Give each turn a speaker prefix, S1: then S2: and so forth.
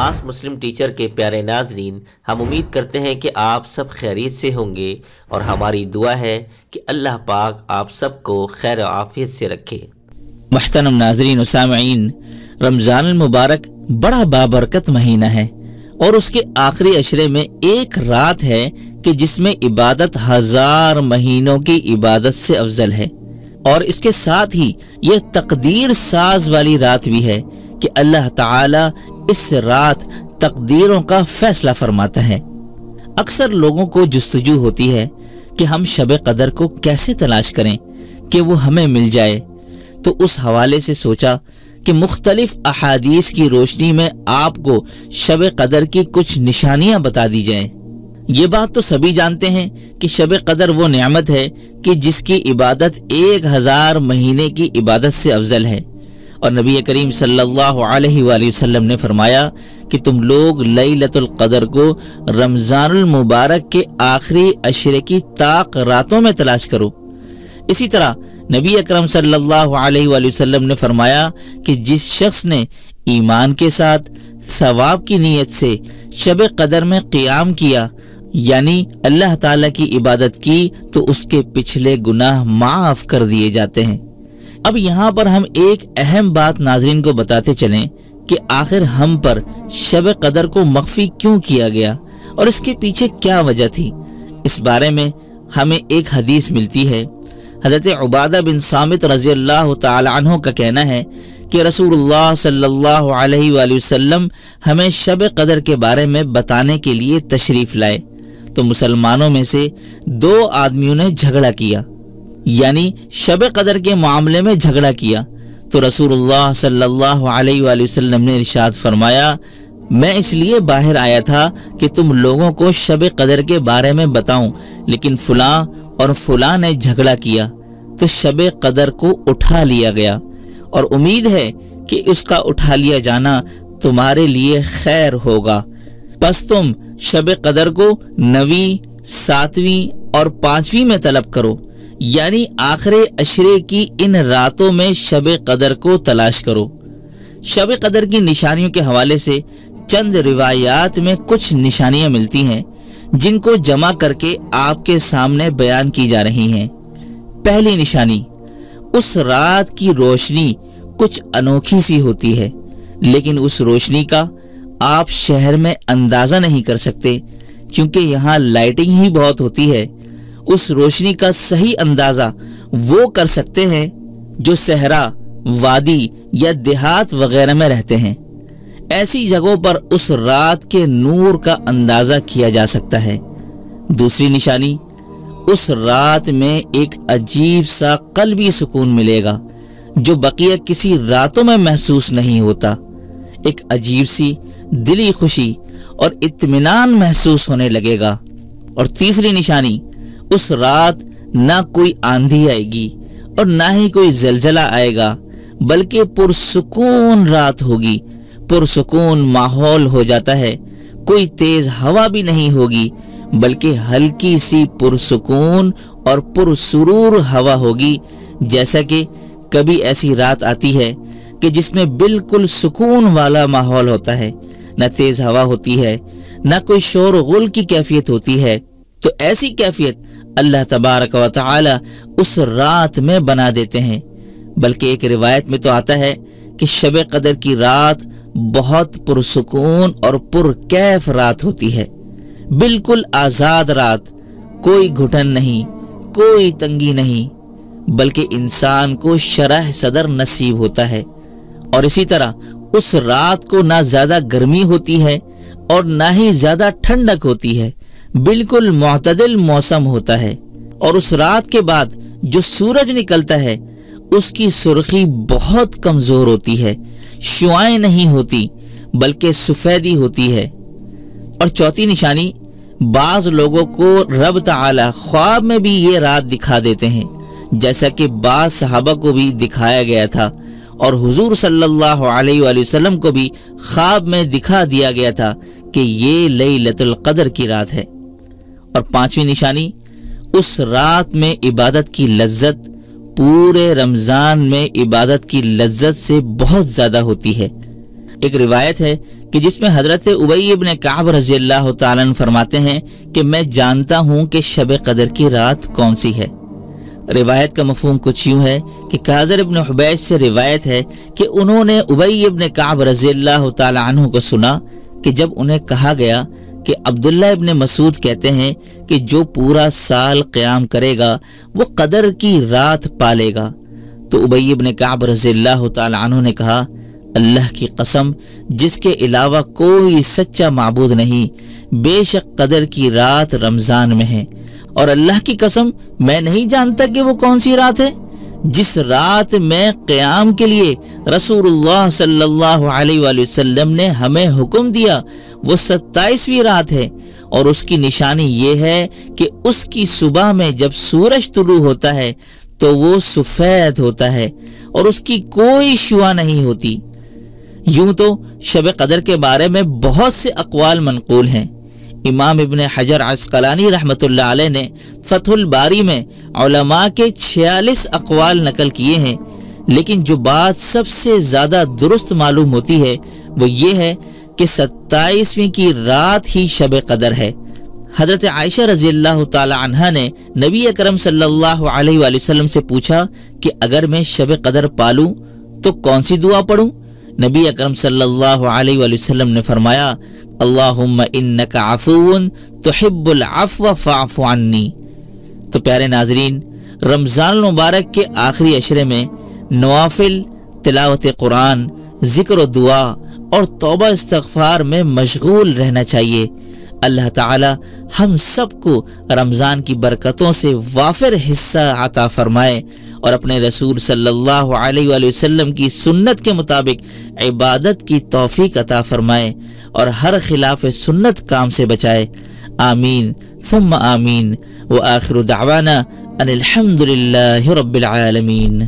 S1: आस मुस्लिम teacher के प्यारे नाजरीन, हम उम्मीद करते हैं कि आप सब खैरियत से होंगे और हमारी दुआ है कि अल्लाह पाक आप सबको खैर आफियत से रखे।
S2: मुहतरम नाजरीन व सामईन, रमज़ान मुबारक बड़ा बाबरकत महीना है और उसके आखिरी अशरे में एक रात है कि जिसमें इबादत 1000 महीनों की इबादत से अफजल है। और इसके साथ ही यह तकदीर साज वाली रात भी है कि अल्लाह ताला इस रात तकदीरों का फैसला फरमाता है। अक्सर लोगों को जुस्तजू होती है कि हम शब कदर को कैसे तलाश करें कि वो हमें मिल जाए, तो उस हवाले से सोचा कि मुख्तलिफ अहादीस की रोशनी में आपको शब कदर की कुछ निशानियां बता दी जाएं। ये बात तो सभी जानते हैं कि शब कदर वो नेमत है कि जिसकी इबादत 1000 महीने की इबादत से अफजल है। और नबी करीम सल्लल्लाहु अलैहि वसल्लम ने फरमाया कि तुम लोग लैलतुल कदर को रमज़ानुल मुबारक के आखिरी अशरे की ताक रातों में तलाश करो। इसी तरह नबी अकरम सल्लल्लाहु अलैहि वसल्लम ने फरमाया कि जिस शख्स ने ईमान के साथ सवाब की नीयत से शब कदर में क़ियाम किया, यानी अल्लाह ताला की इबादत की, तो उसके पिछले गुनाह माफ़ कर दिए जाते हैं। अब यहाँ पर हम एक अहम बात नाजरीन को बताते चलें कि आखिर हम पर शब कदर को मख्फी क्यों किया गया और इसके पीछे क्या वजह थी। इस बारे में हमें एक हदीस मिलती है। हज़रत उबादा बिन सामित रज़ी अल्लाह तआला अन्हु का कहना है कि रसूलुल्लाह सल्लल्लाहु अलैहि वसल्लम हमें शब कदर के बारे में बताने के लिए तशरीफ़ लाए, तो मुसलमानों में से 2 आदमियों ने झगड़ा किया, यानी शब कदर के मामले में झगड़ा किया। तो रसूलुल्लाह सल्लल्लाहु अलैहि वसल्लम ने इरशाद फरमाया, मैं इसलिए बाहर आया था कि तुम लोगों को शब कदर के बारे में बताऊं, लेकिन फलां और फलां ने झगड़ा किया तो शब कदर को उठा लिया गया और उम्मीद है कि उसका उठा लिया जाना तुम्हारे लिए खैर होगा। बस तुम शब कदर को 9वीं, 7वीं और 5वीं में तलब करो, यानी आखिरी अशरे की इन रातों में शब कदर को तलाश करो। शब कदर की निशानियों के हवाले से चंद रिवायात में कुछ निशानियां मिलती हैं जिनको जमा करके आपके सामने बयान की जा रही हैं। पहली निशानी, उस रात की रोशनी कुछ अनोखी सी होती है, लेकिन उस रोशनी का आप शहर में अंदाजा नहीं कर सकते क्योंकि यहाँ लाइटिंग ही बहुत होती है। उस रोशनी का सही अंदाजा वो कर सकते हैं जो सहरा, वादी या देहात वगैरह में रहते हैं। ऐसी जगहों पर उस रात के नूर का अंदाजा किया जा सकता है। दूसरी निशानी, उस रात में एक अजीब सा कल्बी सुकून मिलेगा जो बकिया किसी रातों में महसूस नहीं होता। एक अजीब सी दिली खुशी और इत्मीनान महसूस होने लगेगा। और तीसरी निशानी, उस रात ना कोई आंधी आएगी और ना ही कोई जलजला आएगा, बल्कि पुरसुकून रात होगी। पुरसुकून माहौल हो जाता है, कोई तेज हवा भी नहीं होगी, बल्कि हल्की सी पुरसुकून और पुरसुरूर हवा होगी। जैसा कि कभी ऐसी रात आती है कि जिसमें बिल्कुल सुकून वाला माहौल होता है, न तेज हवा होती है, न कोई शोर गुल की कैफियत होती है। तो ऐसी कैफियत अल्लाह तबारक व तआला उस रात में बना देते हैं। बल्कि एक रिवायत में तो आता है कि शब कदर की रात बहुत पुरसुकून और पुरकैफ रात होती है, बिल्कुल आज़ाद रात, कोई घुटन नहीं, कोई तंगी नहीं, बल्कि इंसान को शरह सदर नसीब होता है। और इसी तरह उस रात को ना ज़्यादा गर्मी होती है और ना ही ज़्यादा ठंडक होती है, बिल्कुल मुअतदिल मौसम होता है। और उस रात के बाद जो सूरज निकलता है उसकी सुर्खी बहुत कमज़ोर होती है, शुआएं नहीं होती बल्कि सफ़ेदी होती है। और चौथी निशानी, बाज़ लोगों को रब ताला ख्वाब में भी ये रात दिखा देते हैं, जैसा कि बाज़ सहाबा को भी दिखाया गया था और हुजूर सल्लल्लाहु अलैहि वसल्लम को भी ख्वाब में दिखा दिया गया था कि ये लैलतुल कदर की रात है। और पांचवी निशानी, उस रात में इबादत की लज्जत पूरे रमज़ान में इबादत की लज्जत से बहुत ज़्यादा होती है। ایک روایت ہے کہ جس میں حضرت ابی ابن کعب رضی اللہ تعالیٰ عنہ فرماتے ہیں کہ میں جانتا ہوں کہ شب قدر کی رات کون سی ہے۔ روایت کا مفہوم کچھ یوں ہے کہ کاظر ابن حبیش سے روایت ہے کہ انہوں نے ابی ابن کعب رضی اللہ تعالیٰ عنہ کو سنا کہ جب انہیں کہا گیا کہ عبداللہ ابن مسعود کہتے ہیں کہ جو پورا سال قیام کرے گا وہ قدر کی رات پالے گا، تو ابی ابن کعب رضی اللہ تعالیٰ عنہ نے کہا اللہ کی قسم جس کے علاوہ کوئی سچا معبود نہیں، بے شک قدر کی رات رمضان میں ہے، اور اللہ کی قسم میں نہیں جانتا کہ وہ کون سی رات ہے۔ جس رات میں قیام کے لیے رسول اللہ صلی اللہ علیہ وآلہ وسلم نے ہمیں حکم دیا وہ 27ویں رات ہے، اور اس کی نشانی یہ ہے کہ اس کی صبح میں جب سورج طلوع ہوتا ہے تو وہ سفید ہوتا ہے اور اس کی کوئی شعاع نہیں ہوتی۔ یوں تو شب قدر کے بارے میں بہت سے اقوال منقول ہیں۔ امام ابن حجر عسقلانی رحمۃ اللہ علیہ نے فتح الباری میں علماء کے 46 اقوال نقل کیے ہیں، لیکن جو بات سب سے زیادہ درست معلوم ہوتی ہے وہ یہ ہے کہ 27ویں کی رات ہی شب قدر ہے۔ حضرت عائشہ رضی اللہ تعالی عنہا نے نبی اکرم صلی اللہ علیہ وآلہ وسلم سے پوچھا کہ اگر میں شب قدر پالوں تو کون سی دعا پڑھوں؟ نبی اکرم صلی اللہ علیہ وآلہ وسلم نے فرمایا اللہم انک عفو تحب العفو فاعف عنی۔ تو پیارے ناظرین، رمضان المبارک کے آخری عشرے میں نوافل، تلاوت قرآن، ذکر و دعا اور توبہ استغفار میں مشغول رہنا چاہیے۔ اللہ تعالی ہم سب کو رمضان کی برکتوں سے وافر حصہ عطا فرمائے اور اپنے رسول صلی اللہ علیہ وآلہ وسلم کی سنت کے مطابق عبادت کی توفیق عطا فرمائے اور ہر خلاف سنت کام سے بچائے۔ آمین ثم آمین، وآخر دعوانا ان الحمد للہ رب العالمین۔